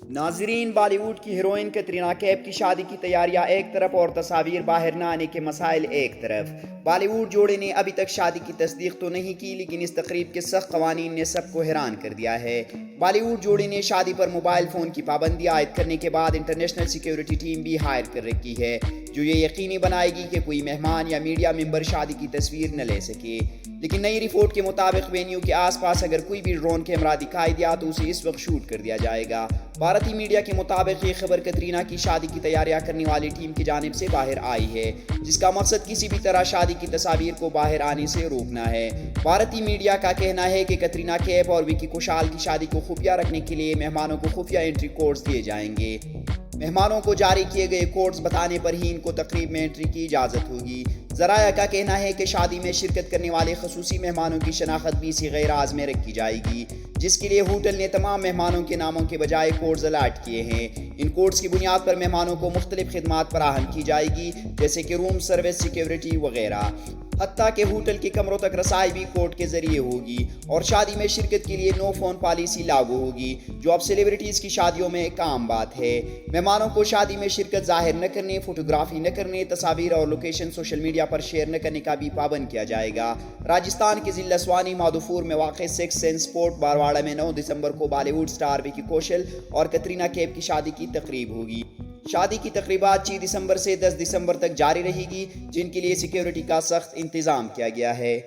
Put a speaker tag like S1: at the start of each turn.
S1: ناظرین، بالی ووڈ کی ہیروئن کترینہ کیف کی شادی کی تیاریاں ایک طرف اور تصاویر باہر نہ آنے کے مسائل ایک طرف۔ بالی ووڈ جوڑے نے ابھی تک شادی کی تصدیق تو نہیں کی، لیکن اس تقریب کے سخت قوانین نے سب کو حیران کر دیا ہے۔ بالی ووڈ جوڑے نے شادی پر موبائل فون کی پابندی عائد کرنے کے بعد انٹرنیشنل سیکیورٹی ٹیم بھی ہائر کر رکھی ہے، جو یہ یقینی بنائے گی کہ کوئی مہمان یا میڈیا ممبر شادی کی تصویر نہ لے سکے۔ لیکن نئی رپورٹ کے مطابق وینیو کے آس پاس اگر کوئی بھی ڈرون کیمرہ دکھائی دیا تو اسے اس وقت شوٹ کر دیا جائے گا۔ بھارتی میڈیا کے مطابق یہ خبر کترینہ کی شادی کی تیاریاں کرنے والی ٹیم کی جانب سے باہر آئی ہے، جس کا مقصد کسی بھی طرح شادی کی تصاویر کو باہر آنے سے روکنا ہے۔ بھارتی میڈیا کا کہنا ہے کہ کترینہ کیف اور وکی کوشال کی شادی کو خفیہ رکھنے کے لیے مہمانوں کو خفیہ انٹری کوڈز دیے جائیں گے۔ مہمانوں کو جاری کیے گئے کوڈز بتانے پر ہی ان کو تقریب میں انٹری کی اجازت ہوگی۔ ذرائع کا کہنا ہے کہ شادی میں شرکت کرنے والے خصوصی مہمانوں کی شناخت بھی اسی غیر راز میں رکھی جائے گی، جس کے لیے ہوٹل نے تمام مہمانوں کے ناموں کے بجائے کوڈز الاٹ کیے ہیں۔ ان کوڈز کی بنیاد پر مہمانوں کو مختلف خدمات فراہم کی جائے گی، جیسے کہ روم سروس، سیکیورٹی وغیرہ۔ حتیٰ کہ ہوٹل کے کمروں تک رسائی بھی کوڈ کے ذریعے ہوگی، اور شادی میں شرکت کے لیے نو فون پالیسی لاگو ہوگی، جو اب سیلیبریٹیز کی شادیوں میں ایک عام بات ہے۔ مہمانوں کو شادی میں شرکت ظاہر نہ کرنے، فوٹوگرافی نہ کرنے، تصاویر اور لوکیشن سوشل میڈیا پر شیئر نہ کرنے کا بھی پابند کیا جائے گا۔ راجستھان کے ضلع سوانی مادھوپور میں واقع سکس سینس فورٹ بارواڑہ میں 9 دسمبر کو بالی ووڈ سٹار وکی کوشل اور کترینہ کیف کی شادی کی تقریب ہوگی۔ شادی کی تقریبات 6 دسمبر سے 10 دسمبر تک جاری رہے گی، جن کے لیے سیکیورٹی کا سخت انتظام کیا گیا ہے۔